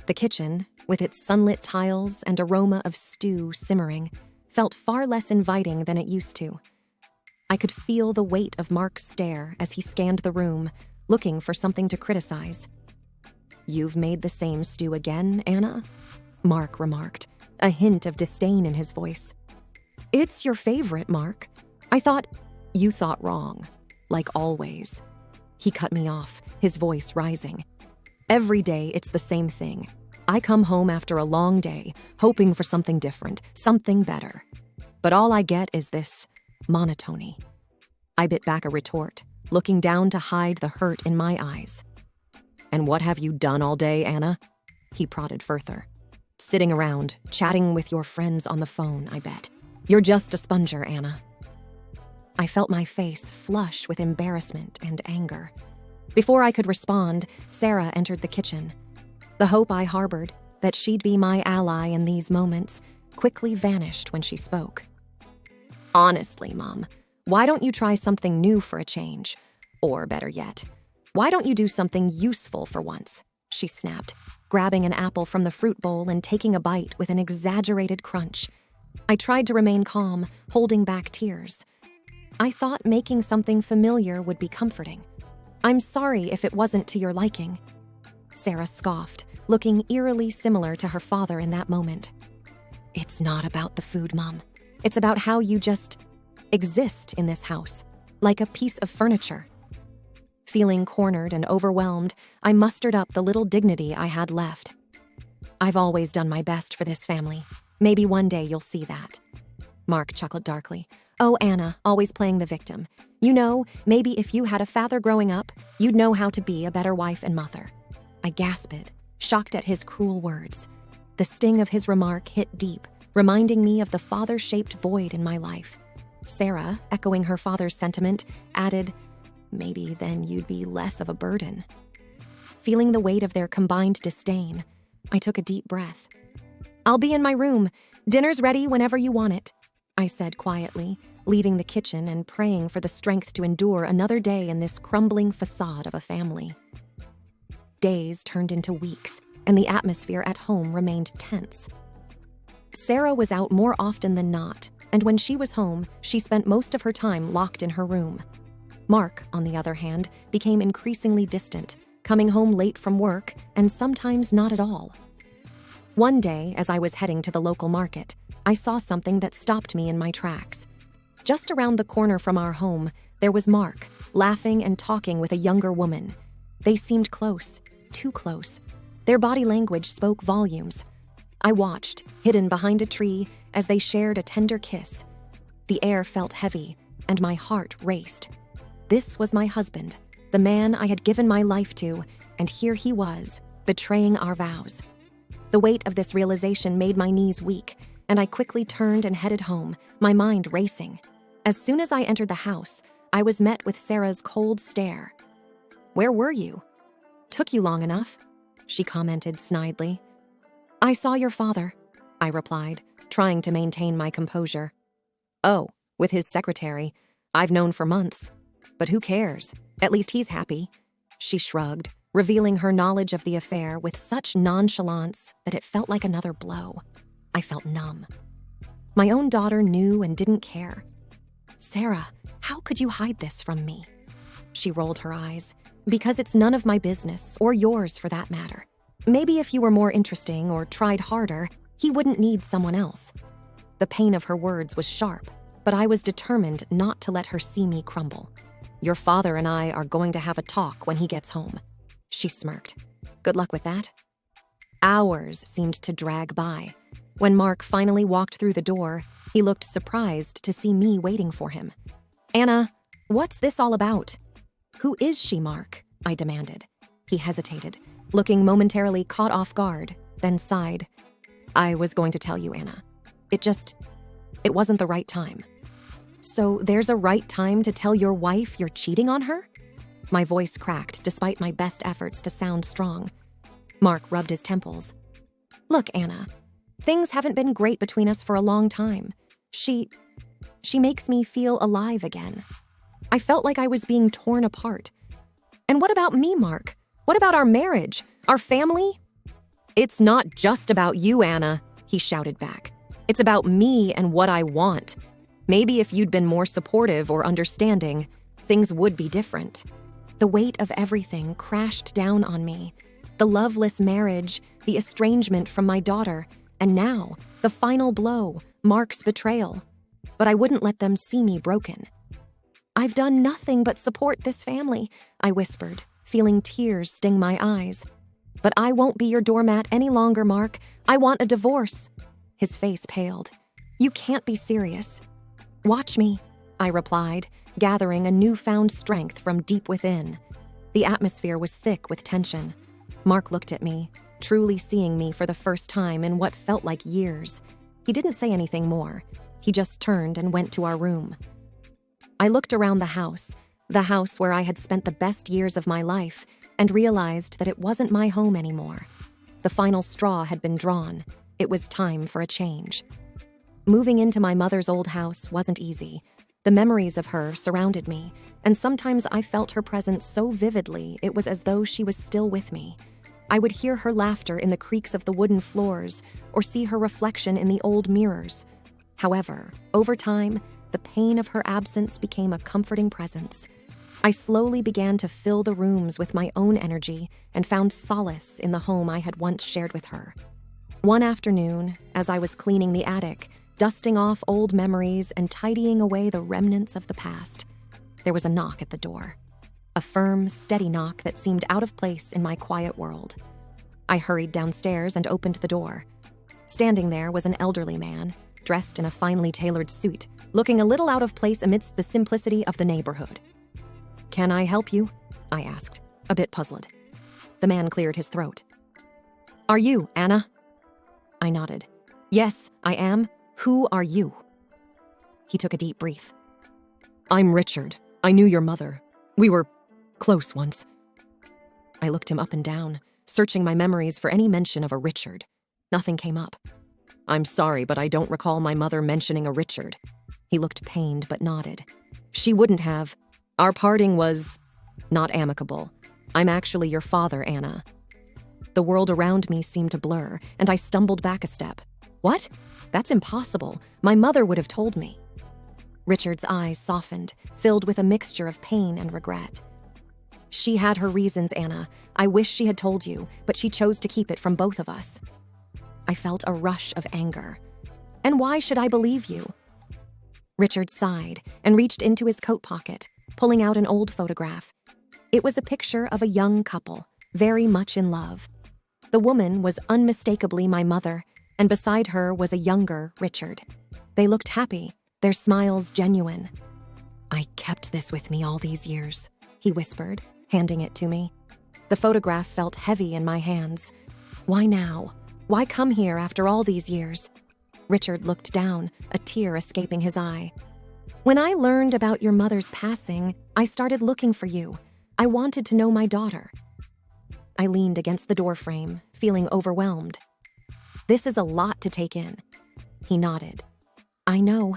The kitchen, with its sunlit tiles and aroma of stew simmering, felt far less inviting than it used to. I could feel the weight of Mark's stare as he scanned the room, looking for something to criticize. "You've made the same stew again, Anna?" Mark remarked, a hint of disdain in his voice. "It's your favorite, Mark. You thought wrong, like always." He cut me off, his voice rising. "Every day it's the same thing. I come home after a long day, hoping for something different, something better. But all I get is this monotony." I bit back a retort, looking down to hide the hurt in my eyes. "And what have you done all day, Anna?" He prodded further. "Sitting around, chatting with your friends on the phone, I bet. You're just a sponger, Anna." I felt my face flush with embarrassment and anger. Before I could respond, Sarah entered the kitchen. The hope I harbored, that she'd be my ally in these moments, quickly vanished when she spoke. "Honestly, Mom, why don't you try something new for a change? Or better yet, why don't you do something useful for once?" she snapped, grabbing an apple from the fruit bowl and taking a bite with an exaggerated crunch. I tried to remain calm, holding back tears. I thought making something familiar would be comforting. "I'm sorry if it wasn't to your liking." Sarah scoffed, looking eerily similar to her father in that moment. "It's not about the food, Mom. It's about how you just exist in this house, like a piece of furniture." Feeling cornered and overwhelmed, I mustered up the little dignity I had left. "I've always done my best for this family. Maybe one day you'll see that." Mark chuckled darkly. "Oh, Anna, always playing the victim. You know, maybe if you had a father growing up, you'd know how to be a better wife and mother." I gasped, shocked at his cruel words. The sting of his remark hit deep, reminding me of the father-shaped void in my life. Sarah, echoing her father's sentiment, added, "Maybe then you'd be less of a burden." Feeling the weight of their combined disdain, I took a deep breath. "I'll be in my room. Dinner's ready whenever you want it," I said quietly, leaving the kitchen and praying for the strength to endure another day in this crumbling facade of a family. Days turned into weeks, and the atmosphere at home remained tense. Sarah was out more often than not, and when she was home, she spent most of her time locked in her room. Mark, on the other hand, became increasingly distant, coming home late from work and sometimes not at all. One day, as I was heading to the local market, I saw something that stopped me in my tracks. Just around the corner from our home, there was Mark, laughing and talking with a younger woman. They seemed close, too close. Their body language spoke volumes. I watched, hidden behind a tree, as they shared a tender kiss. The air felt heavy, and my heart raced. This was my husband, the man I had given my life to, and here he was, betraying our vows. The weight of this realization made my knees weak, and I quickly turned and headed home, my mind racing. As soon as I entered the house, I was met with Sarah's cold stare. "Where were you?" "Took you long enough," she commented snidely. "I saw your father," I replied, trying to maintain my composure. "Oh, with his secretary. I've known for months. But who cares? At least he's happy." She shrugged, revealing her knowledge of the affair with such nonchalance that it felt like another blow. I felt numb. My own daughter knew and didn't care. "Sarah, how could you hide this from me?" She rolled her eyes. "Because it's none of my business, or yours for that matter. Maybe if you were more interesting or tried harder, he wouldn't need someone else." The pain of her words was sharp, but I was determined not to let her see me crumble. "Your father and I are going to have a talk when he gets home." She smirked. "Good luck with that." Hours seemed to drag by. When Mark finally walked through the door, he looked surprised to see me waiting for him. "Anna, what's this all about?" "Who is she, Mark?" I demanded. He hesitated, looking momentarily caught off guard, then sighed. "I was going to tell you, Anna. It wasn't the right time." "So there's a right time to tell your wife you're cheating on her?" My voice cracked despite my best efforts to sound strong. Mark rubbed his temples. "Look, Anna, things haven't been great between us for a long time. She makes me feel alive again. I felt like I was being torn apart. And what about me, Mark? What about our marriage? Our family?" "It's not just about you, Anna," he shouted back. "It's about me and what I want. Maybe if you'd been more supportive or understanding, things would be different." The weight of everything crashed down on me. The loveless marriage, the estrangement from my daughter, and now, the final blow, Mark's betrayal. But I wouldn't let them see me broken. "I've done nothing but support this family," I whispered, feeling tears sting my eyes. "But I won't be your doormat any longer, Mark. I want a divorce." His face paled. "You can't be serious." "Watch me," I replied, gathering a newfound strength from deep within. The atmosphere was thick with tension. Mark looked at me, truly seeing me for the first time in what felt like years. He didn't say anything more. He just turned and went to our room. I looked around the house where I had spent the best years of my life, and realized that it wasn't my home anymore. The final straw had been drawn. It was time for a change. Moving into my mother's old house wasn't easy. The memories of her surrounded me, and sometimes I felt her presence so vividly it was as though she was still with me. I would hear her laughter in the creaks of the wooden floors, or see her reflection in the old mirrors. However, over time, the pain of her absence became a comforting presence. I slowly began to fill the rooms with my own energy and found solace in the home I had once shared with her. One afternoon, as I was cleaning the attic, dusting off old memories and tidying away the remnants of the past, there was a knock at the door. A firm, steady knock that seemed out of place in my quiet world. I hurried downstairs and opened the door. Standing there was an elderly man, dressed in a finely tailored suit, looking a little out of place amidst the simplicity of the neighborhood. "Can I help you?" I asked, a bit puzzled. The man cleared his throat. "Are you Anna?" I nodded. "Yes, I am. Who are you?" He took a deep breath. "I'm Richard. I knew your mother. We were close once." I looked him up and down, searching my memories for any mention of a Richard. Nothing came up. "I'm sorry, but I don't recall my mother mentioning a Richard." He looked pained but nodded. "She wouldn't have. Our parting was not amicable. I'm actually your father, Anna." The world around me seemed to blur, and I stumbled back a step. "What? That's impossible. My mother would have told me." Richard's eyes softened, filled with a mixture of pain and regret. "She had her reasons, Anna. I wish she had told you, but she chose to keep it from both of us." I felt a rush of anger. "And why should I believe you?" Richard sighed and reached into his coat pocket, pulling out an old photograph. It was a picture of a young couple, very much in love. The woman was unmistakably my mother, and beside her was a younger Richard. They looked happy, their smiles genuine. "I kept this with me all these years," he whispered, handing it to me. The photograph felt heavy in my hands. "Why now? Why come here after all these years?" Richard looked down, a tear escaping his eye. "When I learned about your mother's passing, I started looking for you. I wanted to know my daughter." I leaned against the doorframe, feeling overwhelmed. "This is a lot to take in." He nodded. "I know,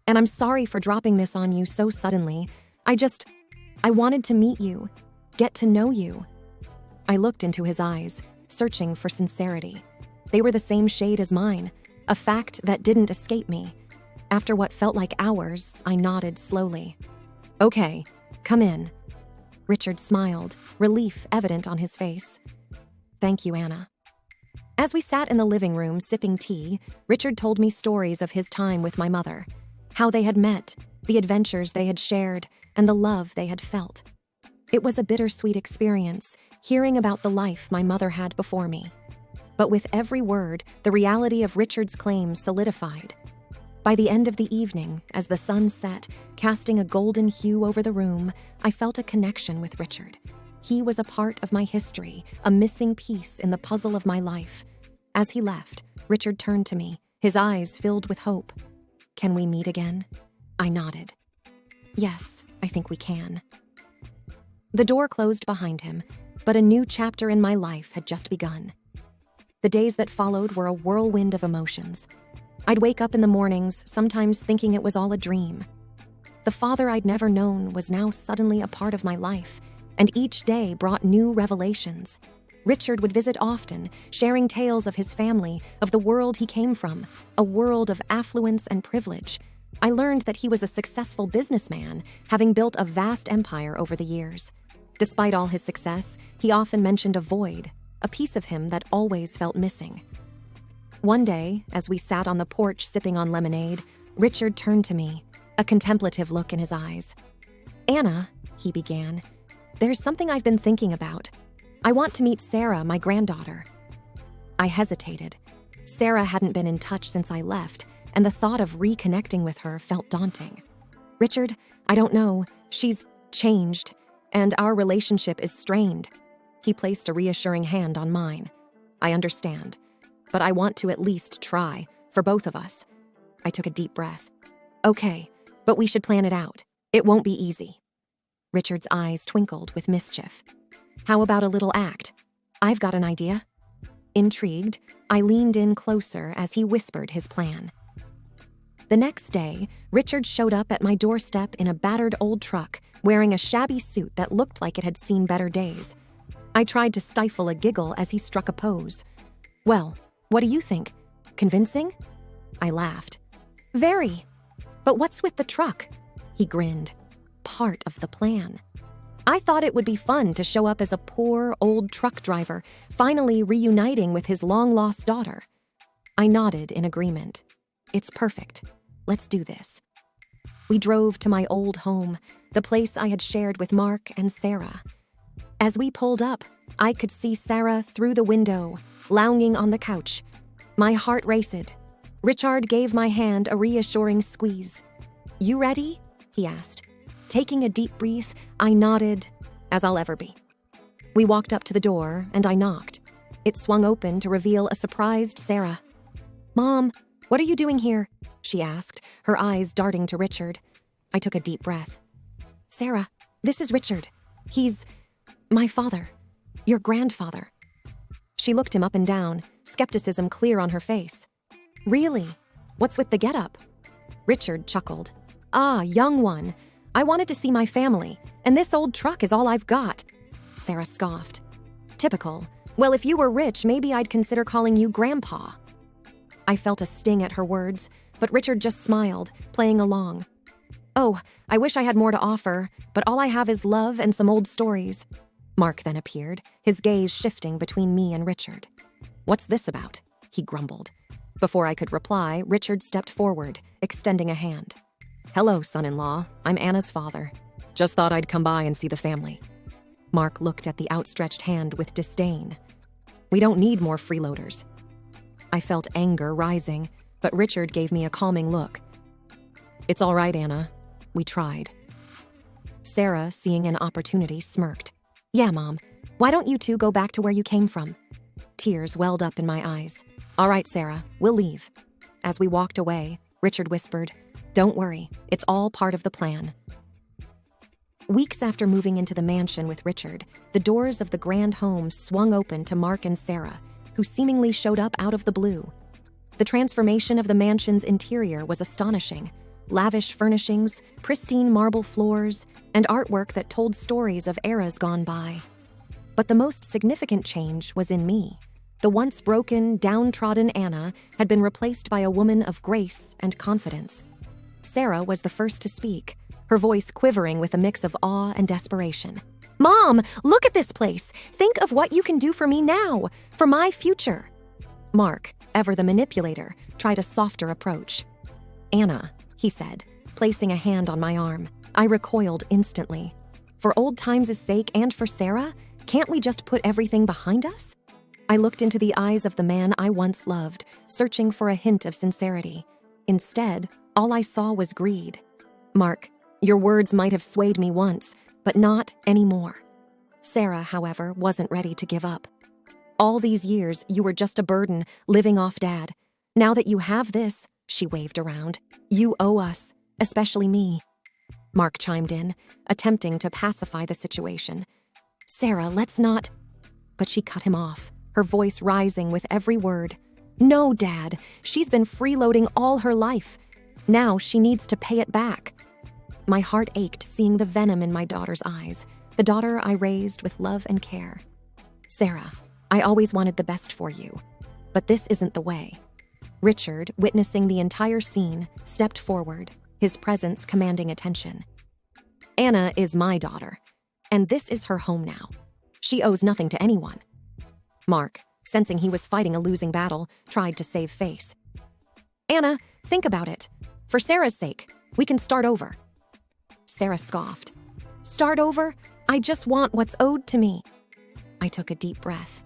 and I'm sorry for dropping this on you so suddenly. I wanted to meet you, get to know you." I looked into his eyes, searching for sincerity. They were the same shade as mine, a fact that didn't escape me. After what felt like hours, I nodded slowly. "Okay, come in." Richard smiled, relief evident on his face. "Thank you, Anna." As we sat in the living room sipping tea, Richard told me stories of his time with my mother, how they had met, the adventures they had shared, and the love they had felt. It was a bittersweet experience, hearing about the life my mother had before me. But with every word, the reality of Richard's claims solidified. By the end of the evening, as the sun set, casting a golden hue over the room, I felt a connection with Richard. He was a part of my history, a missing piece in the puzzle of my life. As he left, Richard turned to me, his eyes filled with hope. "Can we meet again?" I nodded. "Yes, I think we can." The door closed behind him, but a new chapter in my life had just begun. The days that followed were a whirlwind of emotions. I'd wake up in the mornings, sometimes thinking it was all a dream. The father I'd never known was now suddenly a part of my life, and each day brought new revelations. Richard would visit often, sharing tales of his family, of the world he came from, a world of affluence and privilege. I learned that he was a successful businessman, having built a vast empire over the years. Despite all his success, he often mentioned a void, a piece of him that always felt missing. One day, as we sat on the porch sipping on lemonade, Richard turned to me, a contemplative look in his eyes. "Anna," he began, "there's something I've been thinking about. I want to meet Sarah, my granddaughter." I hesitated. Sarah hadn't been in touch since I left, and the thought of reconnecting with her felt daunting. "Richard, I don't know. She's changed, and our relationship is strained." He placed a reassuring hand on mine. "I understand, but I want to at least try, for both of us." I took a deep breath. "Okay, but we should plan it out. It won't be easy." Richard's eyes twinkled with mischief. "How about a little act? I've got an idea." Intrigued, I leaned in closer as he whispered his plan. The next day, Richard showed up at my doorstep in a battered old truck, wearing a shabby suit that looked like it had seen better days. I tried to stifle a giggle as he struck a pose. "Well, what do you think? Convincing?" I laughed. "Very. But what's with the truck?" He grinned. "Part of the plan. I thought it would be fun to show up as a poor, old truck driver, finally reuniting with his long-lost daughter." I nodded in agreement. "It's perfect. Let's do this." We drove to my old home, the place I had shared with Mark and Sarah. As we pulled up, I could see Sarah through the window, lounging on the couch. My heart raced. Richard gave my hand a reassuring squeeze. "You ready?" he asked. Taking a deep breath, I nodded, as I'll ever be. We walked up to the door, and I knocked. It swung open to reveal a surprised Sarah. "Mom, what are you doing here?" she asked, her eyes darting to Richard. I took a deep breath. "Sarah, this is Richard. He's my father, your grandfather." She looked him up and down, skepticism clear on her face. "Really? What's with the getup?" Richard chuckled. "Ah, young one. I wanted to see my family, and this old truck is all I've got." Sarah scoffed. "Typical. Well, if you were rich, maybe I'd consider calling you Grandpa." I felt a sting at her words, but Richard just smiled, playing along. "Oh, I wish I had more to offer, but all I have is love and some old stories." Mark then appeared, his gaze shifting between me and Richard. "What's this about?" he grumbled. Before I could reply, Richard stepped forward, extending a hand. "Hello, son-in-law. I'm Anna's father. Just thought I'd come by and see the family." Mark looked at the outstretched hand with disdain. "We don't need more freeloaders." I felt anger rising, but Richard gave me a calming look. "It's all right, Anna. We tried." Sarah, seeing an opportunity, smirked. "Yeah, Mom. Why don't you two go back to where you came from?" Tears welled up in my eyes. "All right, Sarah, we'll leave." As we walked away, Richard whispered, "Don't worry, it's all part of the plan." Weeks after moving into the mansion with Richard, the doors of the grand home swung open to Mark and Sarah, who seemingly showed up out of the blue. The transformation of the mansion's interior was astonishing. Lavish furnishings, pristine marble floors, and artwork that told stories of eras gone by. But the most significant change was in me. The once broken, downtrodden Anna had been replaced by a woman of grace and confidence. Sarah was the first to speak, her voice quivering with a mix of awe and desperation. "Mom, look at this place! Think of what you can do for me now, for my future!" Mark, ever the manipulator, tried a softer approach. "Anna," he said, placing a hand on my arm. I recoiled instantly. "For old times' sake and for Sarah, can't we just put everything behind us?" I looked into the eyes of the man I once loved, searching for a hint of sincerity. Instead, all I saw was greed. "Mark, your words might have swayed me once, but not anymore." Sarah, however, wasn't ready to give up. "All these years, you were just a burden, living off Dad. Now that you have this," she waved around, "you owe us, especially me." Mark chimed in, attempting to pacify the situation. "Sarah, let's not—" But she cut him off, her voice rising with every word. "No, Dad, she's been freeloading all her life. Now she needs to pay it back." My heart ached seeing the venom in my daughter's eyes, the daughter I raised with love and care. "Sarah, I always wanted the best for you. But this isn't the way. Richard, witnessing the entire scene, stepped forward, his presence commanding attention. Anna is my daughter, and this is her home now. She owes nothing to anyone. Mark, sensing he was fighting a losing battle, tried to save face. Anna, think about it. For Sarah's sake, we can start over. Sarah scoffed. Start over? I just want what's owed to me. I took a deep breath.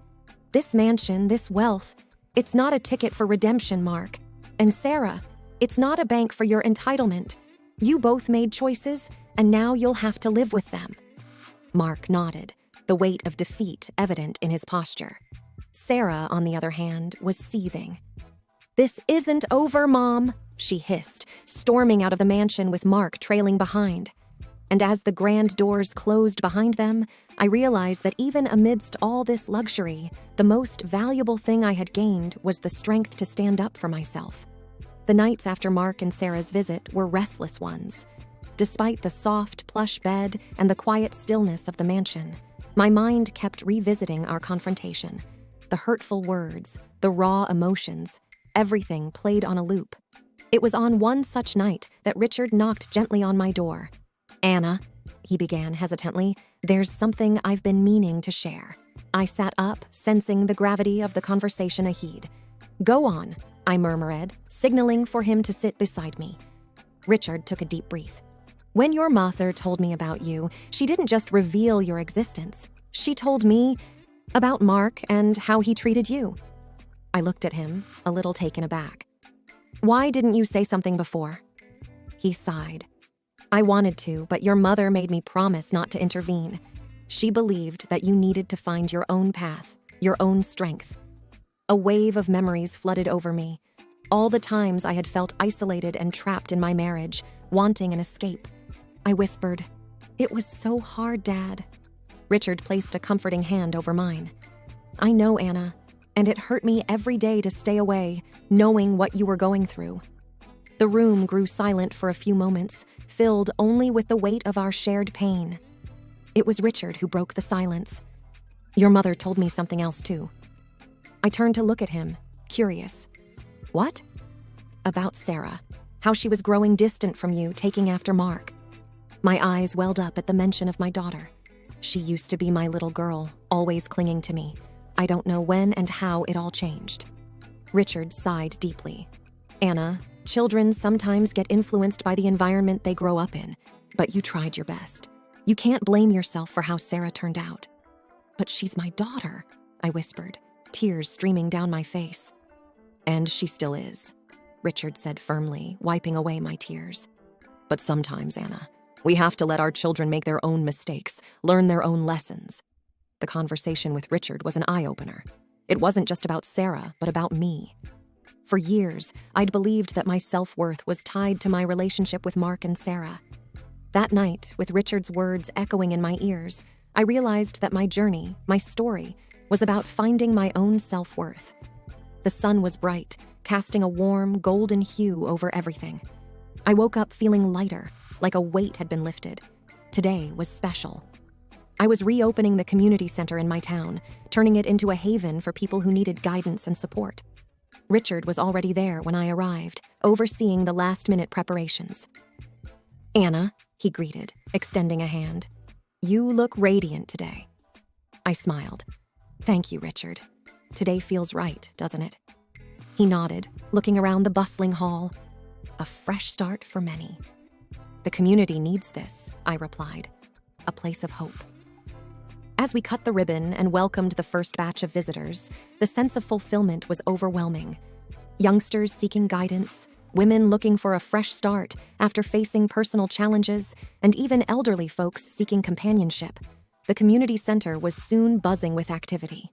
This mansion, this wealth, it's not a ticket for redemption, Mark. And Sarah, it's not a bank for your entitlement. You both made choices, and now you'll have to live with them. Mark nodded, the weight of defeat evident in his posture. Sarah, on the other hand, was seething. This isn't over, Mom, she hissed, storming out of the mansion with Mark trailing behind. And as the grand doors closed behind them, I realized that even amidst all this luxury, the most valuable thing I had gained was the strength to stand up for myself. The nights after Mark and Sarah's visit were restless ones. Despite the soft, plush bed and the quiet stillness of the mansion, my mind kept revisiting our confrontation. The hurtful words, the raw emotions, everything played on a loop. It was on one such night that Richard knocked gently on my door. Anna, he began hesitantly, there's something I've been meaning to share. I sat up, sensing the gravity of the conversation ahead. Go on, I murmured, signaling for him to sit beside me. Richard took a deep breath. When your mother told me about you, she didn't just reveal your existence. She told me about Mark and how he treated you. I looked at him, a little taken aback. Why didn't you say something before? He sighed. I wanted to, but your mother made me promise not to intervene. She believed that you needed to find your own path, your own strength. A wave of memories flooded over me. All the times I had felt isolated and trapped in my marriage, wanting an escape. I whispered, "It was so hard, Dad." Richard placed a comforting hand over mine. I know, Anna, and it hurt me every day to stay away, knowing what you were going through. The room grew silent for a few moments, filled only with the weight of our shared pain. It was Richard who broke the silence. Your mother told me something else too. I turned to look at him, curious. What? About Sarah, how she was growing distant from you, taking after Mark. My eyes welled up at the mention of my daughter. She used to be my little girl, always clinging to me. I don't know when and how it all changed. Richard sighed deeply. Anna, children sometimes get influenced by the environment they grow up in, but you tried your best. You can't blame yourself for how Sarah turned out. But she's my daughter, I whispered, tears streaming down my face. And she still is, Richard said firmly, wiping away my tears. But sometimes, Anna, we have to let our children make their own mistakes, learn their own lessons. The conversation with Richard was an eye-opener. It wasn't just about Sarah, but about me. For years, I'd believed that my self-worth was tied to my relationship with Mark and Sarah. That night, with Richard's words echoing in my ears, I realized that my journey, my story, was about finding my own self-worth. The sun was bright, casting a warm, golden hue over everything. I woke up feeling lighter, like a weight had been lifted. Today was special. I was reopening the community center in my town, turning it into a haven for people who needed guidance and support. Richard was already there when I arrived, overseeing the last-minute preparations. Anna, he greeted, extending a hand. You look radiant today. I smiled. Thank you, Richard. Today feels right, doesn't it? He nodded, looking around the bustling hall. A fresh start for many. The community needs this, I replied. A place of hope. As we cut the ribbon and welcomed the first batch of visitors, the sense of fulfillment was overwhelming. Youngsters seeking guidance, women looking for a fresh start after facing personal challenges, and even elderly folks seeking companionship. The community center was soon buzzing with activity.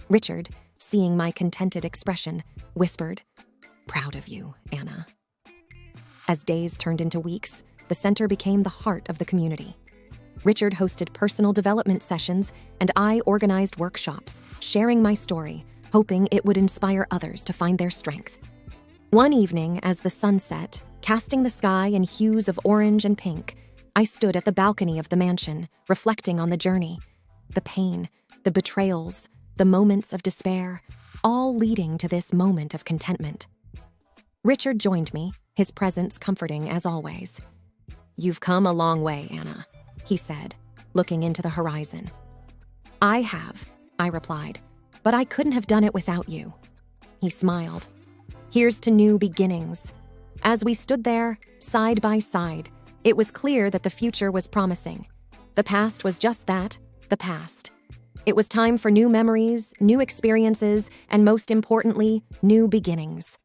Richard, seeing my contented expression, whispered, "Proud of you, Anna." As days turned into weeks, the center became the heart of the community. Richard hosted personal development sessions, and I organized workshops, sharing my story, hoping it would inspire others to find their strength. One evening, as the sun set, casting the sky in hues of orange and pink, I stood at the balcony of the mansion, reflecting on the journey, the pain, the betrayals, the moments of despair, all leading to this moment of contentment. Richard joined me, his presence comforting as always. "You've come a long way, Anna," he said, looking into the horizon. "I have," I replied, "but I couldn't have done it without you." He smiled. "Here's to new beginnings." As we stood there, side by side, it was clear that the future was promising. The past was just that, the past. It was time for new memories, new experiences, and most importantly, new beginnings.